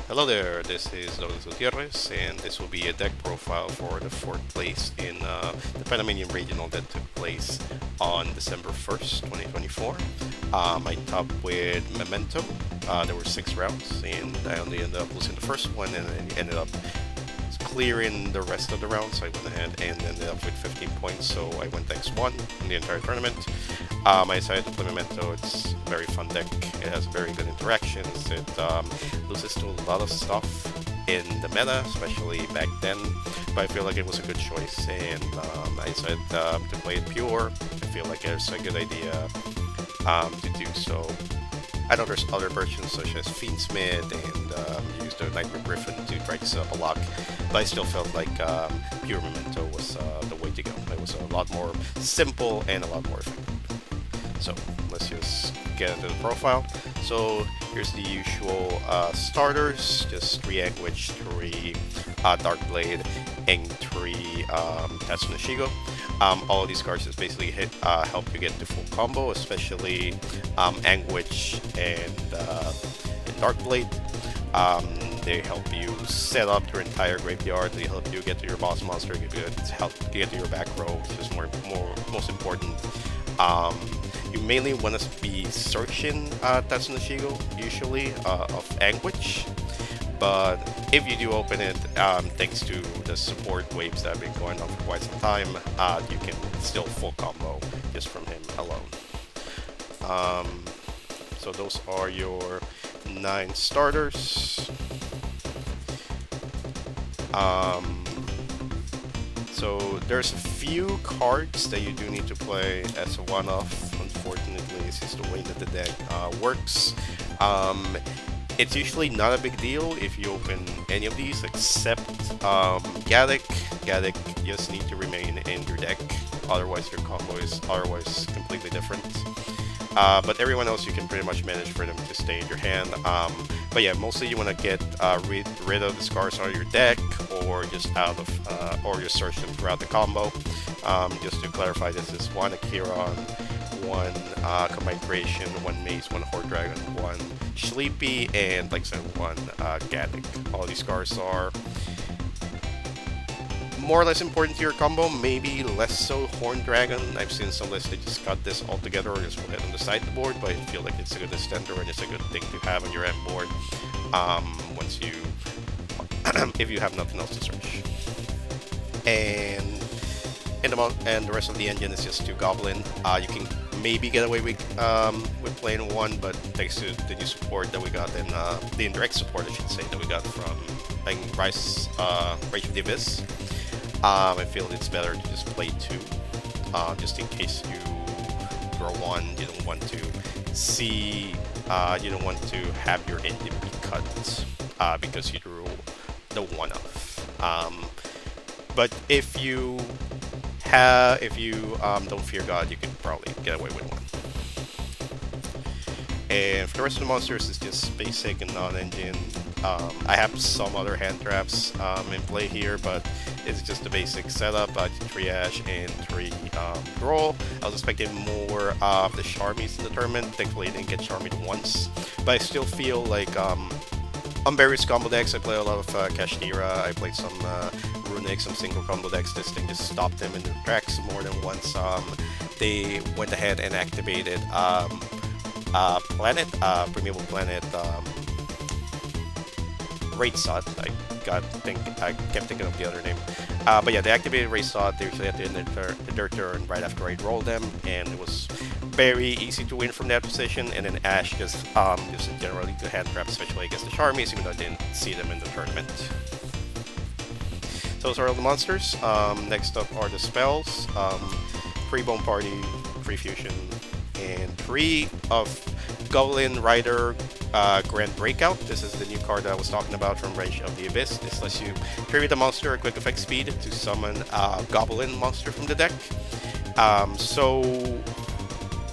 Hello there, this is Todos and this will be a deck profile for the 4th place in the Panamanian Regional that took place on December 1st, 2024. I topped with Memento. There were 6 rounds, and I only ended up losing the first one, and then ended up clearing the rest of the rounds. So I went ahead and ended up with 15 points, so I went X1 in the entire tournament. I decided to play Memento. It's a very fun deck. It has very good interactions. It loses to a lot of stuff in the meta, especially back then. But I feel like it was a good choice, and I decided to play it pure. I feel like it's a good idea to do so. I know there's other versions such as Fiendsmith and use the Nightmare Griffin to try to set up a lock, but I still felt like pure Memento was the way to go. It was a lot more simple and a lot more effective. So let's just get into the profile. So here's the usual starters, just 3 Anguish, 3 Dark Blade, and 3 Tatsunashigo. All of these cards just basically help you get the full combo, especially Anguish and Dark Blade. They help you set up your entire graveyard. They help you get to your boss monster. Help get to your back row, which is most important. You mainly want to be searching Tatsunashigo, usually, of Anguish. But if you do open it, thanks to the support waves that have been going on for quite some time, you can still full combo just from him alone. So those are your 9 starters. So there's a few cards that you do need to play as a one-off. Unfortunately, it's just the way that the deck works. It's usually not a big deal if you open any of these except Gaddock. Gaddock just need to remain in your deck, otherwise your combo is otherwise completely different. But everyone else you can pretty much manage for them to stay in your hand. But yeah, mostly you want to get rid of the scars out of your deck, or just or just search them throughout the combo. Just to clarify, this is 1 Akiron, 1 Combined Creation, 1 Maze, 1 Horde Dragon, 1 Sleepy, and like I said, 1 Gaddock. All these cards are more or less important to your combo, maybe less so Horn Dragon. I've seen some lists that just cut this all together or just put it on the sideboard, but I feel like it's a good extender and it's a good thing to have on your end board once you if you have nothing else to search. And the rest of the engine is just 2 Goblin. You can maybe get away with playing 1, but thanks to the new support that we got, and the indirect support I should say that we got from Rise of the Abyss, I feel it's better to just play 2, just in case you draw 1, you don't want to see, you don't want to have your engine be cut because you drew the 1-off. But if you don't fear God, you can probably get away with 1. And for the rest of the monsters, it's just basic and non-engine. I have some other hand traps in play here, but it's just the basic setup. 3 Ash and 3 Roll. I was expecting more of the Charmies in the tournament. Thankfully, I didn't get Charmy once, but I still feel like on various combo decks, I play a lot of Kashtira. I played some Runic, some single combo decks. This thing just stopped them in their tracks more than once. They went ahead and activated Primeval Planet, Raid Sod. I kept thinking of the other name. But yeah, they activated Raid Sod. They usually at the end of their turn right after I rolled them, and it was very easy to win from that position. And then Ash just a generally good hand trap, especially against the Charmies, even though I didn't see them in the tournament. So those are all the monsters. Next up are the spells. 3 Bone Party, 3 Fusion, and 3 of Goblin Rider Grand Breakout. This is the new card that I was talking about from Rage of the Abyss. This lets you tribute a monster at quick effect speed to summon a Goblin monster from the deck. So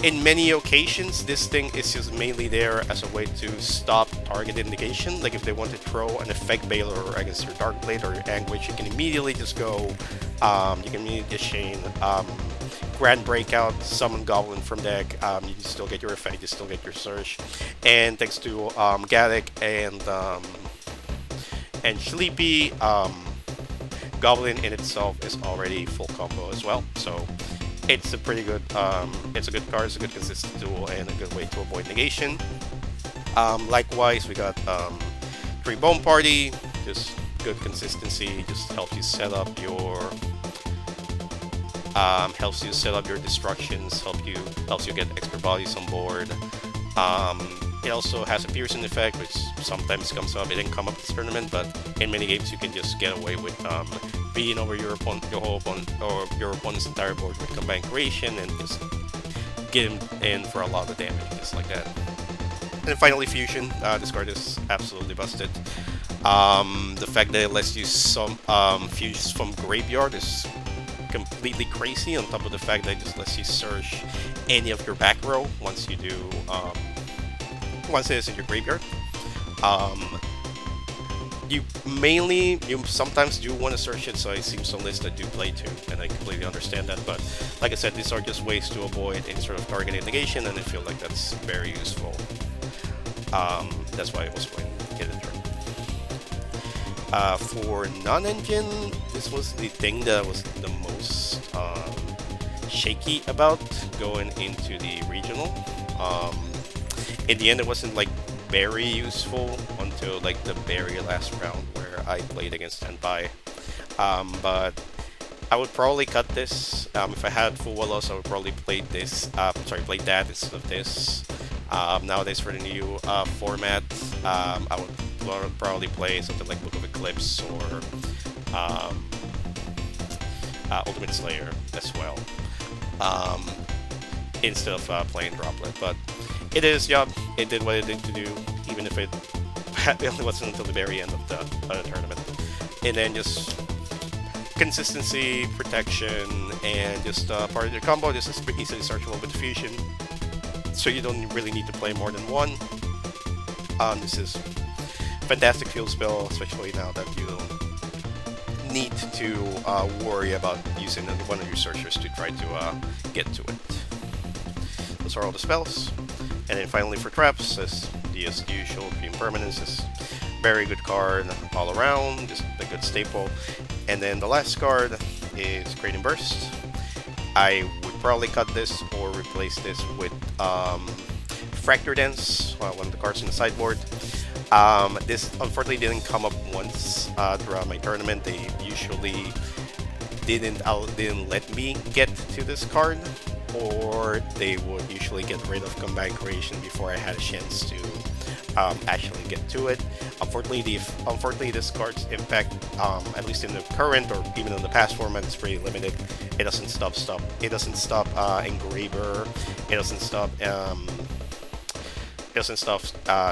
in many occasions, this thing is just mainly there as a way to stop target indication. Like if they want to throw an effect Baylor against your Dark Blade or your Anguish, you can immediately just go, you can immediately just chain Grand Breakout, summon Goblin from deck. You can still get your effect, you still get your search. And thanks to Gaddock and And Sleepy Goblin in itself is already full combo as well, so it's a pretty good, it's a good card, it's a good consistent tool, and a good way to avoid negation. Likewise, we got 3 Bone Party, just good consistency, just helps you set up your destructions, helps you get extra bodies on board. It also has a piercing effect, which sometimes comes up. It didn't come up this tournament, but in many games you can just get away with beating over your whole opponent, or your opponent's entire board with combined creation, and just get him in for a lot of damage, just like that. And then finally, Fusion. This card is absolutely busted. The fact that it lets you fuse from graveyard is completely crazy, on top of the fact that it just lets you search any of your back row once you do, once it is in your graveyard. You sometimes do want to search it, so I see some lists that do play too, and I completely understand that, but like I said, these are just ways to avoid any sort of targeted negation, and I feel like that's very useful. That's why I was playing Hidden Turn. For non-engine, this was the thing that I was the most shaky about going into the regional. In the end, it wasn't like very useful until like the very last round where I played against Senpai. But I would probably cut this. If I had full Willows, I would probably play this. Play that instead of this. Nowadays, for the new format, I would probably play something like Book of Eclipse or Ultimate Slayer as well, instead of playing Droplet. But it did what it did to do, even if it only wasn't until the very end of the tournament. And then just consistency, protection, and just part of your combo. This is easily searchable with Fusion, so you don't really need to play more than one. This is fantastic field spell, especially now that you don't need to worry about using one of your searchers to try to get to it. Those are all the spells. And then finally for traps, as the usual, Impermanence is very good card all around, just a good staple. And then the last card is Creating Burst. I would probably cut this or replace this with Fracture Dance, one of the cards in the sideboard. This unfortunately didn't come up once throughout my tournament. They usually didn't let me get to this card, or they would usually get rid of combined creation before I had a chance to actually get to it. Unfortunately, this card's impact, at least in the current or even in the past format, is pretty limited. It doesn't stop. It doesn't stop Engraver. It doesn't stop.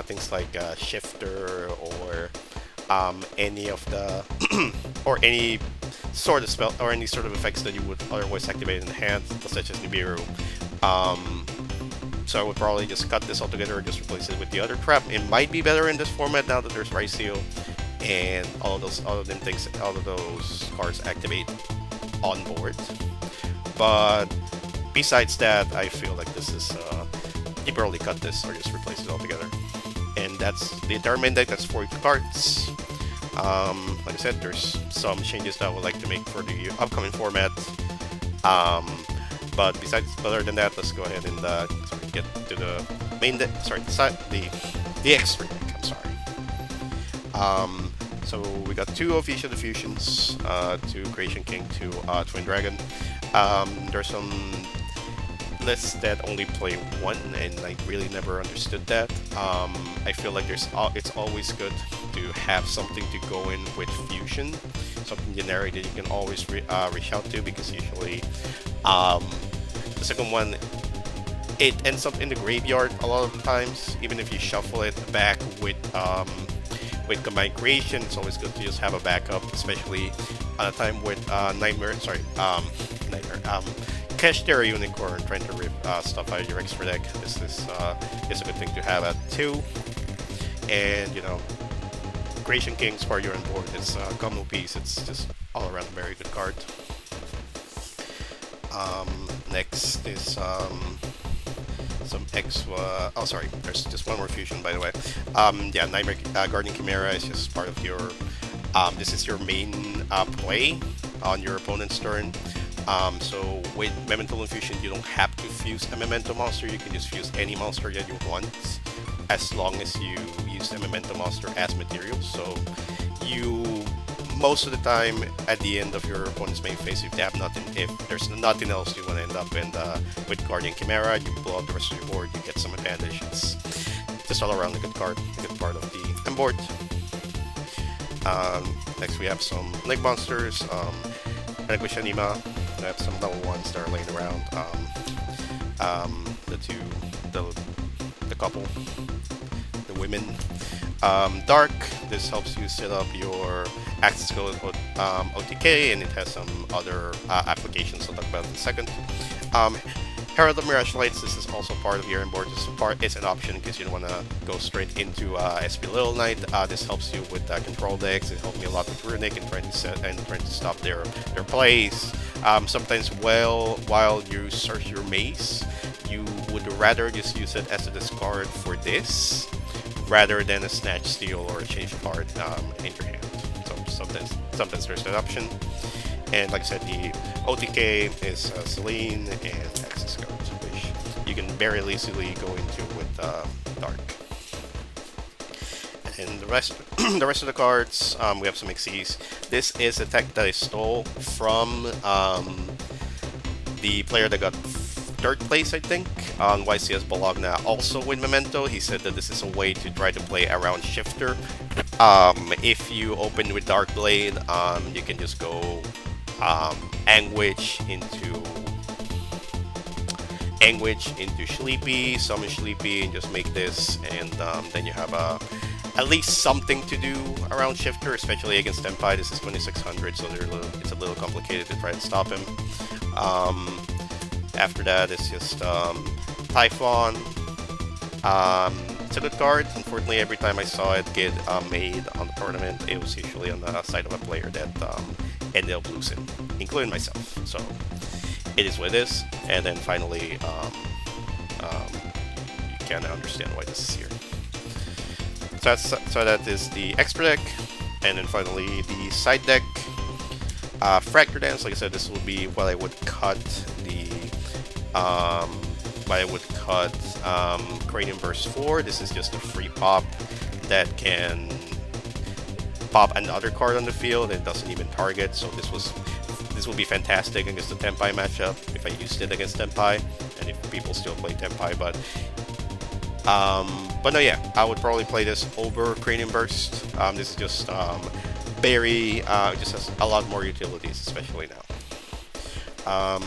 Things like Shifter or any of the or any sort of spell or any sort of effects that you would otherwise activate in the hand, such as Nibiru. So I would probably just cut this altogether or just replace it with the other trap. It might be better in this format now that there's Rise Seal and all of those cards activate on board. But besides that, I feel like this is you probably cut this or just replace it altogether. And that's the entire main deck. That's 42 cards. Like I said, there's some changes that I would like to make for the upcoming format. But other than that, let's go ahead and get to the main deck. The extra deck. I'm sorry. So we got 2 of each of the fusions, 2 Creation King, 2 Twin Dragon. There's some lists that only play 1, and I really never understood that. I feel like it's always good to have something to go in with fusion, something generic that you can always reach out to, because usually the second one, it ends up in the graveyard a lot of times. Even if you shuffle it back with combined creation, it's always good to just have a backup, especially at a time with Cash Terra Unicorn trying to rip stuff out of your extra deck. This is a good thing to have at 2. And, you know, Creation King's part you're on board. It's a combo piece. It's just all around a very good card. Next is some oh, sorry, there's just one more fusion, by the way. Yeah, Nightmare Guardian Chimera is just part of your This is your main play on your opponent's turn. So with Memento Infusion, you don't have to fuse a Memento monster. You can just fuse any monster that you want, as long as you use the Memento monster as material. So you, most of the time, at the end of your opponent's main phase, if they have nothing, if there's nothing else you want to end up in, with Guardian Chimera, you blow out the rest of your board, you get some advantage. It's just all around a good card, a good part of the M board. Next we have some Link monsters, Relinquish Anima. I have some level 1s that are laying around. The couple, the women. Dark, this helps you set up your access code OTK, and it has some other applications I'll talk about in a second. Herald of Mirage Lights, this is also part of your inboard. This part is an option because you don't want to go straight into SP Little Knight. This helps you with control decks. It helped me a lot with Runic and trying to stop their plays. Sometimes while you search your maze, you would rather just use it as a discard for this, rather than a snatch, steal, or a change card in your hand. So sometimes there's that option. And like I said, the OTK is Celine and access cards, which you can very easily go into with Dark. And the rest of the cards, we have some XCs. This is a tech that I stole from the player that got third place, I think, on YCS Bologna. Also with Memento, he said that this is a way to try to play around Shifter. If you open with Dark Blade, you can just go Anguish into Sleepy, summon Sleepy, and just make this, and then you have at least something to do around Shifter, especially against Tenpai. This is 2600, so it's a little complicated to try and stop him. After that, it's just Typhon. It's a good card. Unfortunately, every time I saw it get made on the tournament, it was usually on the side of a player that ended up losing, including myself. So it is what it is. And then finally, you kind of understand why this is here. So that is the extra deck, and then finally the side deck. Fracture Dance, like I said, this will be what I would cut the Cranium Burst 4. This is just a free pop that can pop another card on the field and doesn't even target. So this will be fantastic against the Tenpai matchup if I used it against Tenpai, and if people still play Tenpai. But no, yeah, I would probably play this over Cranium Burst. This is just it just has a lot more utilities, especially now.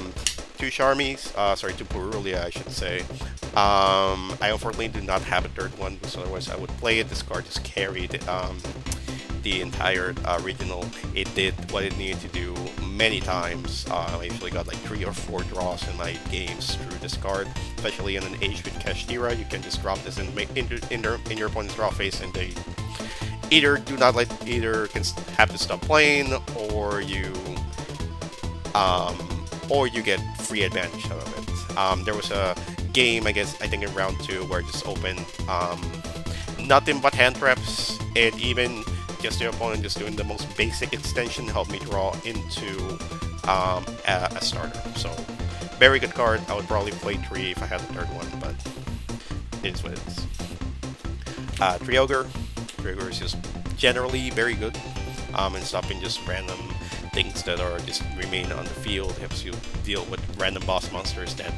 Two Purulia, I should say. I unfortunately do not have a third one, so otherwise I would play it. This card just carried the entire regional. It did what it needed to do many times. I usually got like 3 or 4 draws in my games through this card, especially in an Age with Kashtira. You can just drop this in your opponent's draw phase, and they either can have to stop playing, or you get free advantage out of it. There was a game, I think in round 2, where I just opened nothing but hand traps, and even just your opponent just doing the most basic extension helped me draw into a starter. So very good card. I would probably play 3 if I had the third one, but it is what it is. Trioger is just generally very good in stopping just random things that are just remain on the field. It helps you deal with random boss monsters that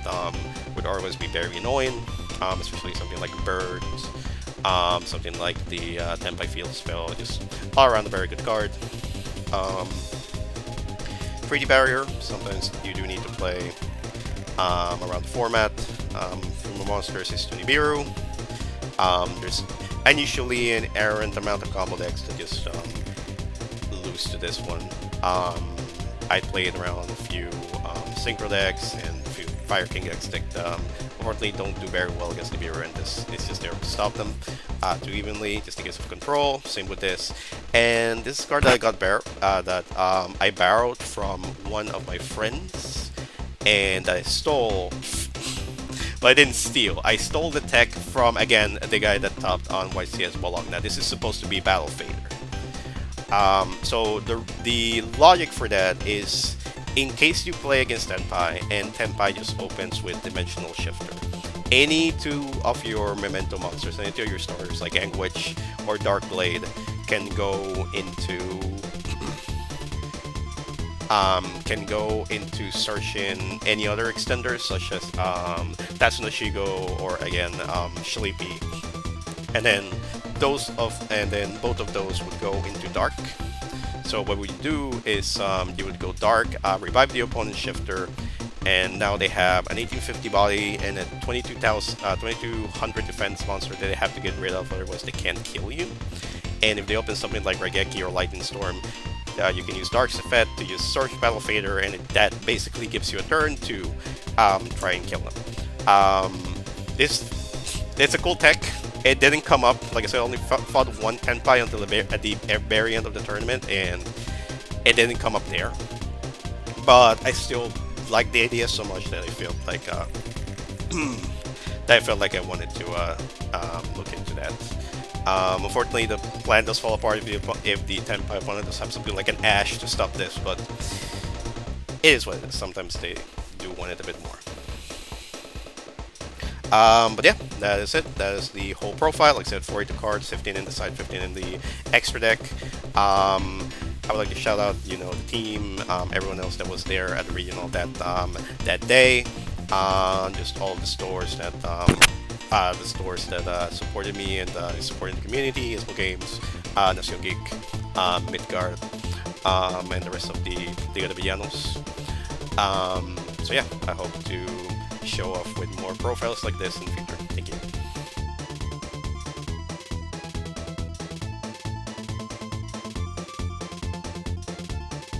would always be very annoying, especially something like birds, something like the Tenpai Field spell. Just all around a very good card. 3D Barrier, sometimes you do need to play around the format. From the monsters is Nibiru. There's unusually an errant amount of combo decks that just lose to this one. I played around a few Synchro decks and a few Fire King decks that unfortunately don't do very well against Nibiru, and this is just there to stop them too evenly, just in case of control. Same with this. And this card that I got I borrowed from one of my friends, and I stole. But I didn't steal. I stole the tech from, again, the guy that topped on YCS Bologna. Now, this is supposed to be Battle Fader. So the logic for that is, in case you play against Tenpai and Tenpai just opens with Dimensional Shifter, any two of your Memento monsters, any two of your starters like Anguish or Darkblade can go into searching any other extenders such as Tatsuno Shigo or again Shalipi, and then both of those would go into Dark. So what we do is you would go Dark, revive the opponent's shifter, and now they have an 1850 body and a 2200 defense monster that they have to get rid of, otherwise they can't kill you. And if they open something like Raigeki or Lightning Storm, you can use Dark's effect to use Search Battle Fader, and that basically gives you a turn to try and kill them. It's a cool tech. It didn't come up, like I said, I only fought one Tenpai until at the very end of the tournament, and it didn't come up there. But I still like the idea so much that I felt like I wanted to look into that. Unfortunately, the plan does fall apart if the Tenpai opponent does have something like an Ash to stop this, but it is what it is. Sometimes they do want it a bit more. But yeah, that is it. That is the whole profile. Like I said, 42 cards, 15 in the side, 15 in the extra deck. I would like to shout out, the team, everyone else that was there at the regional that day. Just all the stores that supported me and supported the community: Istmo Games, Nacion Geek, Midgard, and the rest of the Villanos. So yeah, I hope to show off with more profiles like this in the future.